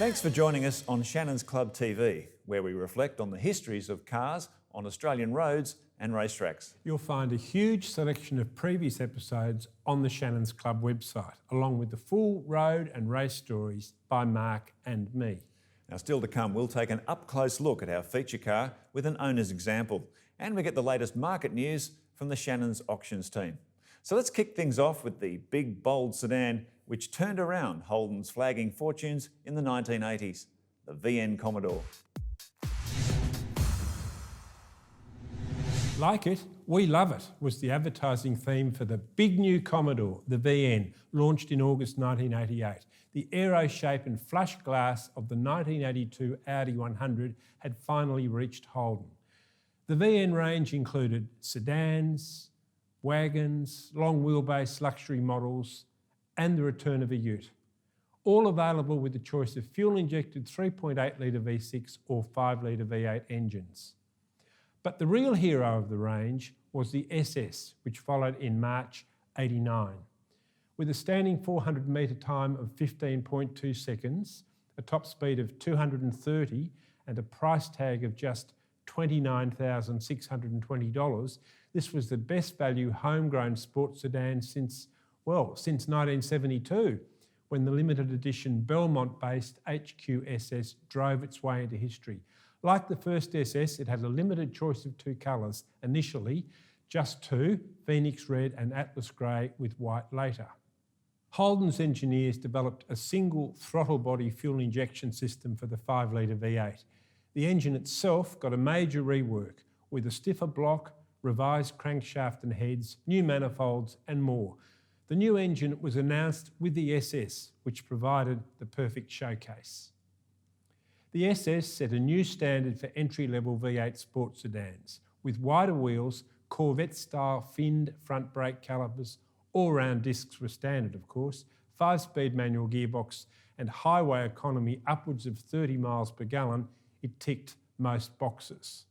Thanks for joining us on Shannons Club TV, where we reflect on the histories of cars on Australian roads and racetracks. You'll find a huge selection of previous episodes on the Shannons Club website, along with the full road and race stories by Mark and me. Now, still to come, we'll take an up-close look at our feature car with an owner's example, and we get the latest market news from the Shannons auctions team. So let's kick things off with the big, bold sedan which turned around Holden's flagging fortunes in the 1980s, the VN Commodore. Like it, we love it was the advertising theme for the big new Commodore, the VN, launched in August 1988. The aero shape and flush glass of the 1982 Audi 100 had finally reached Holden. The VN range included sedans, wagons, long wheelbase luxury models, and the return of a ute. All available with the choice of fuel-injected 3.8 litre V6 or 5 litre V8 engines. But the real hero of the range was the SS, which followed in March '89. With a standing 400 metre time of 15.2 seconds, a top speed of 230 and a price tag of just $29,620, this was the best value homegrown sports sedan since 1972, when the limited edition Belmont-based HQ-SS drove its way into history. Like the first SS, it had a limited choice of two colours. Initially, just two, Phoenix Red and Atlas Grey with white later. Holden's engineers developed a single throttle body fuel injection system for the 5 litre V8. The engine itself got a major rework with a stiffer block, revised crankshaft and heads, new manifolds and more. The new engine was announced with the SS, which provided the perfect showcase. The SS set a new standard for entry-level V8 sports sedans, with wider wheels, Corvette-style finned front brake calipers, all-round discs were standard of course, 5-speed manual gearbox and highway economy upwards of 30 miles per gallon. It ticked most boxes.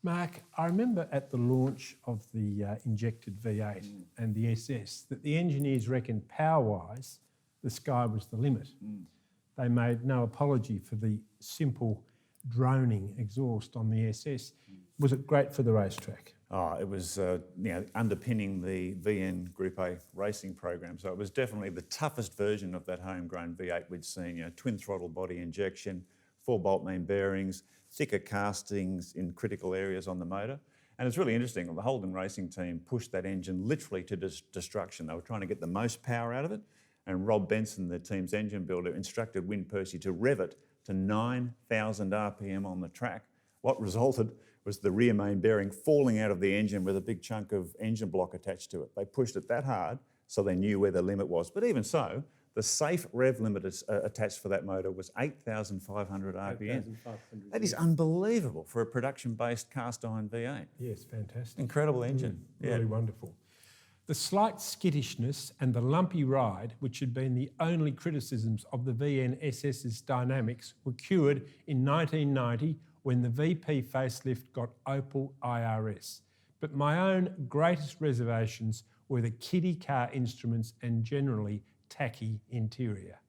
Mark, I remember at the launch of the injected V8 and the SS that the engineers reckoned power-wise the sky was the limit. They made no apology for the simple droning exhaust on the SS. Was it great for the racetrack? Oh, it was underpinning the VN Group A racing program. So it was definitely the toughest version of that homegrown V8 we'd seen. Twin throttle body injection, 4-bolt main bearings, thicker castings in critical areas on the motor. And it's really interesting, the Holden racing team pushed that engine literally to destruction. They were trying to get the most power out of it. And Rob Benson, the team's engine builder, instructed Win Percy to rev it to 9,000 RPM on the track. What resulted was the rear main bearing falling out of the engine with a big chunk of engine block attached to it. They pushed it that hard so they knew where the limit was. But even so, the safe rev limit attached for that motor was 8,500 RPM. That is unbelievable for a production-based cast-iron V8. Yes, fantastic. Incredible engine. Really wonderful. The slight skittishness and the lumpy ride, which had been the only criticisms of the VN SS's dynamics, were cured in 1990 when the VP facelift got Opel IRS. But my own greatest reservations were the kiddie car instruments and generally tacky interior.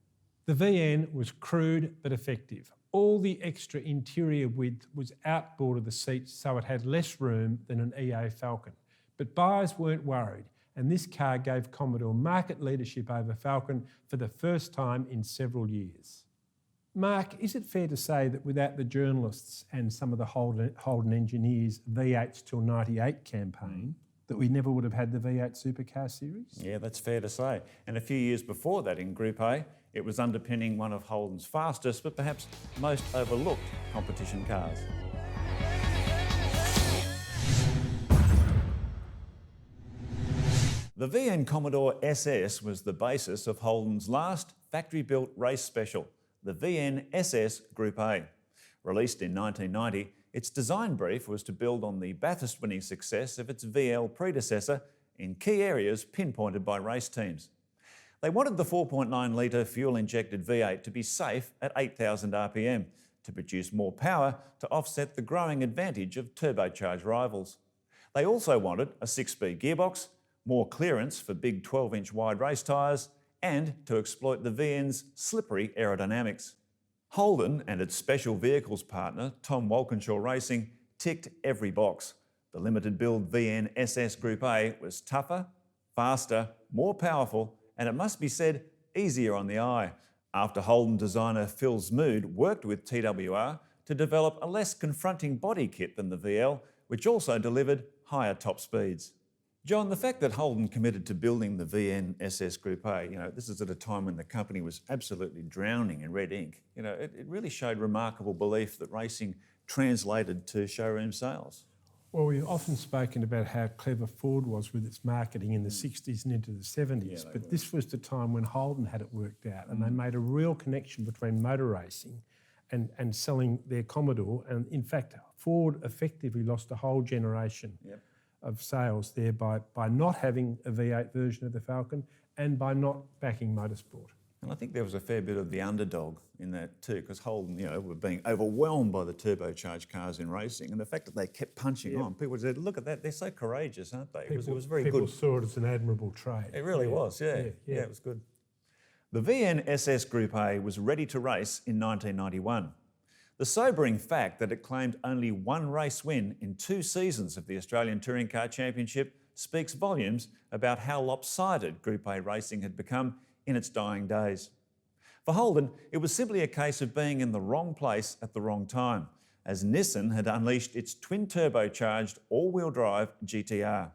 The VN was crude but effective. All the extra interior width was outboard of the seats, so it had less room than an EA Falcon. But buyers weren't worried, and this car gave Commodore market leadership over Falcon for the first time in several years. Mark, is it fair to say that without the journalists and some of the Holden engineers' V8s till 98 campaign, that we never would have had the V8 Supercar Series? Yeah, that's fair to say. And a few years before that in Group A, it was underpinning one of Holden's fastest but perhaps most overlooked competition cars. The VN Commodore SS was the basis of Holden's last factory-built race special, the VN SS Group A. Released in 1990, its design brief was to build on the Bathurst-winning success of its VL predecessor in key areas pinpointed by race teams. They wanted the 4.9 litre fuel-injected V8 to be safe at 8,000 RPM, to produce more power to offset the growing advantage of turbocharged rivals. They also wanted a 6-speed gearbox, more clearance for big 12-inch wide race tyres, and to exploit the VN's slippery aerodynamics. Holden and its special vehicles partner, Tom Walkinshaw Racing, ticked every box. The limited build VN SS Group A was tougher, faster, more powerful, and it must be said, easier on the eye. After Holden designer Phil Smood worked with TWR to develop a less confronting body kit than the VL, which also delivered higher top speeds. John, the fact that Holden committed to building the VN SS Group A, this is at a time when the company was absolutely drowning in red ink. It really showed remarkable belief that racing translated to showroom sales. Well, we've often spoken about how clever Ford was with its marketing in the 60s and into the 70s, but this was the time when Holden had it worked out, and they made a real connection between motor racing and selling their Commodore. And in fact, Ford effectively lost a whole generation of sales there by not having a V8 version of the Falcon and by not backing motorsport. And I think there was a fair bit of the underdog in that too, because Holden, were being overwhelmed by the turbocharged cars in racing, and the fact that they kept punching on. People said, "Look at that, they're so courageous, aren't they?" It was very good. People saw it as an admirable trade. It really was, yeah, it was good. The VN SS Group A was ready to race in 1991. The sobering fact that it claimed only one race win in 2 seasons of the Australian Touring Car Championship speaks volumes about how lopsided Group A racing had become in its dying days. For Holden, it was simply a case of being in the wrong place at the wrong time, as Nissan had unleashed its twin-turbocharged all-wheel drive GTR.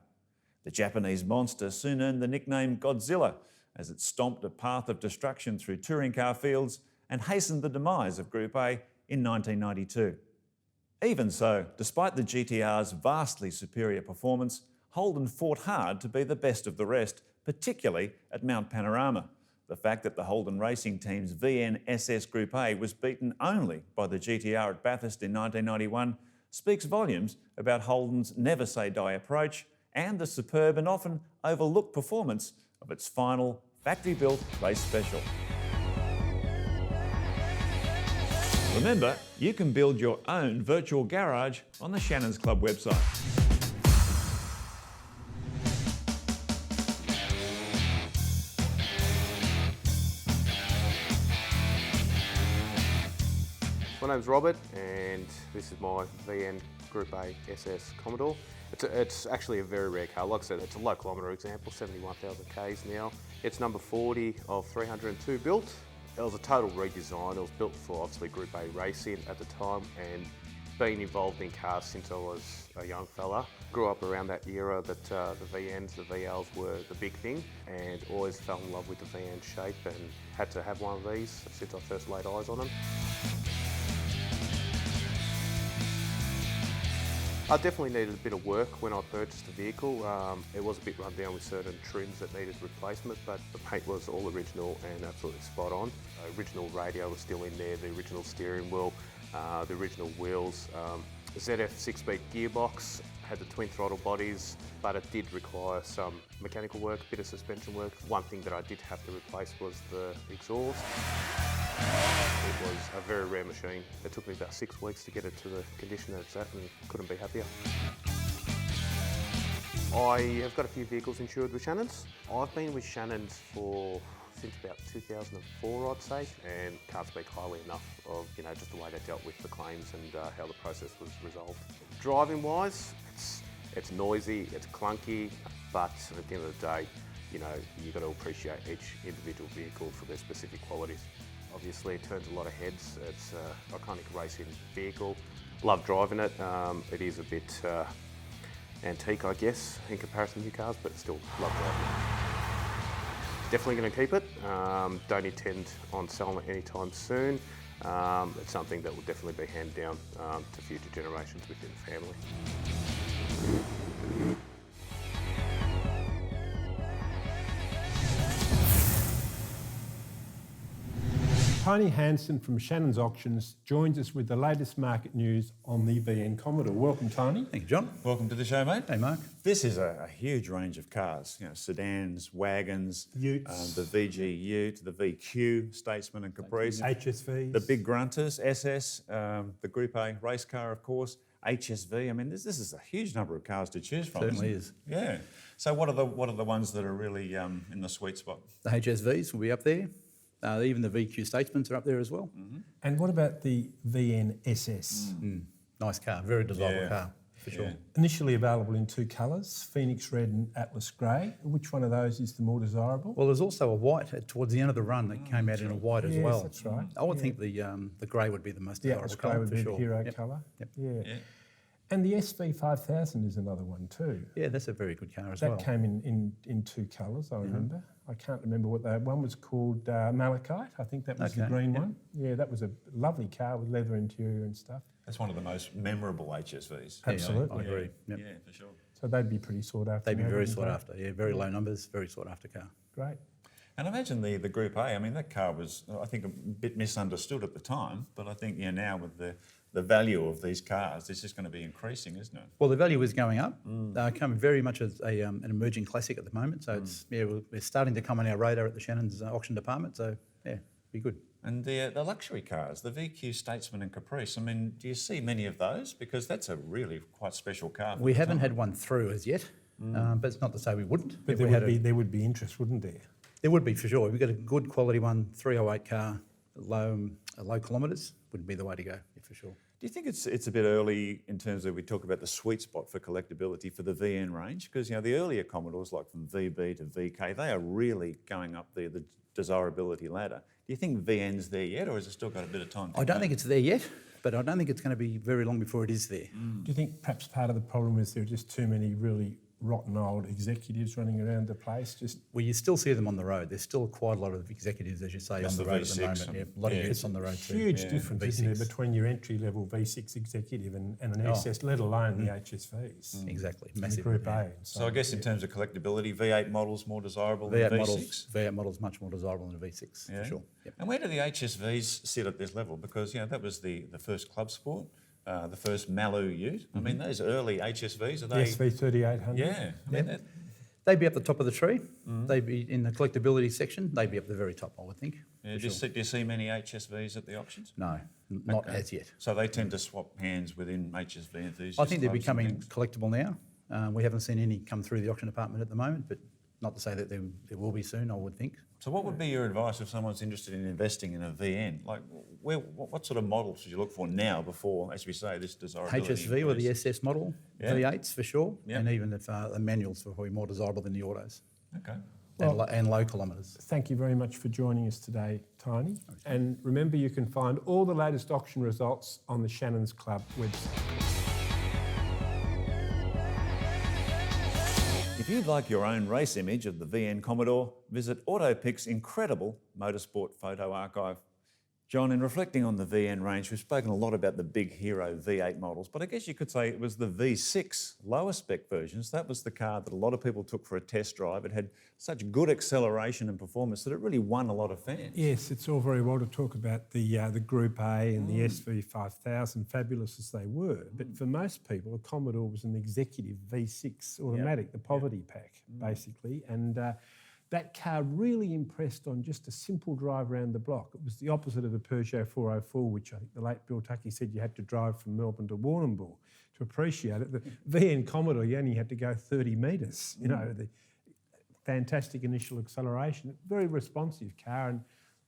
The Japanese monster soon earned the nickname Godzilla, as it stomped a path of destruction through touring car fields and hastened the demise of Group A in 1992. Even so, despite the GTR's vastly superior performance, Holden fought hard to be the best of the rest, particularly at Mount Panorama. The fact that the Holden Racing Team's VN SS Group A was beaten only by the GTR at Bathurst in 1991 speaks volumes about Holden's never-say-die approach and the superb and often overlooked performance of its final factory-built race special. Remember, you can build your own virtual garage on the Shannons Club website. My name's Robert, and this is my VN Group A SS Commodore. It's actually a very rare car. Like I said, it's a low kilometre example, 71,000 Ks now. It's number 40 of 302 built. It was a total redesign. It was built for obviously Group A racing at the time, and been involved in cars since I was a young fella. Grew up around that era that the VNs, the VLs were the big thing, and always fell in love with the VN shape and had to have one of these since I first laid eyes on them. I definitely needed a bit of work when I purchased the vehicle. It was a bit run down with certain trims that needed replacement, but the paint was all original and absolutely spot on. The original radio was still in there, the original steering wheel, the original wheels. The ZF 6-speed gearbox had the twin throttle bodies, but it did require some mechanical work, a bit of suspension work. One thing that I did have to replace was the exhaust. It was a very rare machine. It took me about 6 weeks to get it to the condition that it's at, and couldn't be happier. I have got a few vehicles insured with Shannons. I've been with Shannons since about 2004, I'd say, and can't speak highly enough of just the way they dealt with the claims and how the process was resolved. Driving wise, it's noisy, it's clunky, but at the end of the day, you've got to appreciate each individual vehicle for their specific qualities. Obviously, it turns a lot of heads. It's an iconic racing vehicle. Love driving it. It is a bit antique, I guess, in comparison to new cars, but still love driving it. Definitely going to keep it. Don't intend on selling it anytime soon. It's something that will definitely be handed down to future generations within the family. Tony Hansen from Shannons Auctions joins us with the latest market news on the VN Commodore. Welcome, Tony. Thank you, John. Welcome to the show, mate. Hey, Mark. This is a huge range of cars, sedans, wagons, Utes. the VG Ute, the VQ, Statesman and Caprice, HSVs. the big grunters, SS, the Group A race car, of course, HSV. I mean, this is a huge number of cars to choose from. Certainly is. Yeah. So what are the ones that are really in the sweet spot? The HSVs will be up there. Even the VQ Statesmans are up there as well. And what about the VNSS? Nice car, very desirable Yeah. car, for sure. Initially available in two colours, Phoenix Red and Atlas Grey. Which one of those is the more desirable? Well, there's also a white towards the end of the run that came out in a white as Yes, well. that's right. I would think the grey would be the most The desirable Atlas colour, Grey would for be sure. the hero Yep. colour. Yep. Yeah. And the SV5000 is another one too. Yeah, that's a very good car as That well. came in two colours, I remember. I can't remember what they. One was called Malachite. I think that was the Okay, green yeah. one. Yeah, that was a lovely car with leather interior and stuff. That's one of the most memorable HSVs. Yeah, Absolutely. I agree. Yep. Yeah, for sure. So they'd be pretty sought after. They'd be now, very wouldn't sought they? after. Yeah, very low numbers, very sought after car. Great. And imagine the Group A. I mean, that car was, I think, a bit misunderstood at the time, but I think now with the value of these cars, it's just going to be increasing, isn't it? Well, the value is going up. Coming very much as an emerging classic at the moment. So it's we're starting to come on our radar at the Shannons auction department. So yeah, be good. And the luxury cars, the VQ Statesman and Caprice, I mean, do you see many of those? Because that's a really quite special car. for We the haven't time. had one through as yet, but it's not to say we wouldn't. But If we had a- there would be interest, wouldn't there? There would be for sure. If we've got a good quality one, 308 car, low kilometres, would be the way to go, yeah, for sure. Do you think it's a bit early in terms of we talk about the sweet spot for collectability for the VN range? Because the earlier Commodores, like from VB to VK, they are really going up the desirability ladder. Do you think VN's there yet, or has it still got a bit of time to I don't go? think it's there yet, but I don't think it's going to be very long before it is there. Do you think perhaps part of the problem is there are just too many really rotten old executives running around the place? Just Well, you still see them on the road. There's still quite a lot of executives, as you say, That's on the the road at the V6 moment. and- Yeah, a lot yeah. of youths on the road too. huge Yeah, difference, isn't there, between your entry-level V6 executive and an SS, let alone the HSVs. Exactly, And the massive. Group yeah. A. and So I guess in terms of collectability, V8 models more desirable V8 than models, V6? V8 models much more desirable than a V6 Yeah. for sure. Yep. And where do the HSVs sit at this level? Because that was the first club sport, the first Malu ute. I mean, those early HSVs, are The they? SV3800. Yeah. I mean, They'd be up the top of the tree. They'd be in the collectability section. They'd be up the very top, I would think. yeah, for do, you sure. see, do you see many HSVs at the auctions? No, not Okay. as yet. So they tend to swap hands within HSV enthusiasts. I think they're clubs and becoming things? collectible now. We haven't seen any come through the auction department at the moment, but not to say that there will be soon, I would think. So what would be your advice if someone's interested in investing in a VN? Like, what sort of models should you look for now before, as we say, this desirability? HSV or the increase? SS model, Yeah. V8s for sure, Yeah. and even if the manuals are probably more desirable than the autos Okay. and low kilometres. Thank you very much for joining us today, Tiny. And remember, you can find all the latest auction results on the Shannons Club website. If you'd like your own race image of the VN Commodore, visit AutoPic's incredible motorsport photo archive. John, in reflecting on the VN range, we've spoken a lot about the big hero V8 models, but I guess you could say it was the V6 lower spec versions. That was the car that a lot of people took for a test drive. It had such good acceleration and performance that it really won a lot of fans. Yes, it's all very well to talk about the Group A and the SV5000, fabulous as they were, but for most people, a Commodore was an executive V6 automatic, the poverty pack, basically, and that car really impressed on just a simple drive around the block. It was the opposite of the Peugeot 404, which I think the late Bill Tuckey said you had to drive from Melbourne to Warrnambool to appreciate it. The VN Commodore, you only had to go 30 metres, the fantastic initial acceleration. Very responsive car, and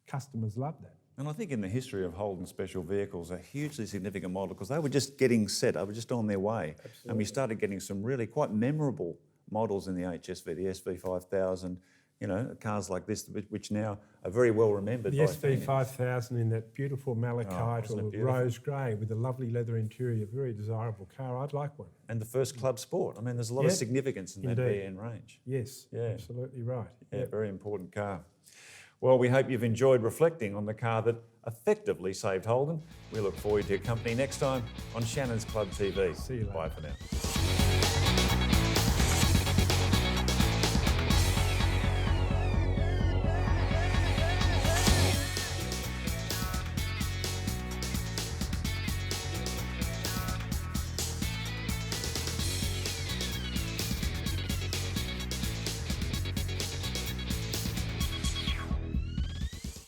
customers loved that. And I think in the history of Holden special vehicles, a hugely significant model, because they were just getting set, they were just on their way. Absolutely. And we started getting some really quite memorable models in the HSV, the SV5000, cars like this, which now are very well remembered. The by fans. SV5000 in that beautiful malachite wasn't it or beautiful? rose grey with a lovely leather interior, very desirable car. I'd like one. And the first club sport. I mean, there's a lot of Yep. significance in that Indeed. VN range. Yes, Yeah. absolutely right. Yeah, very important car. Well, we hope you've enjoyed reflecting on the car that effectively saved Holden. We look forward to your company next time on Shannons Club TV. See you later. Bye for now.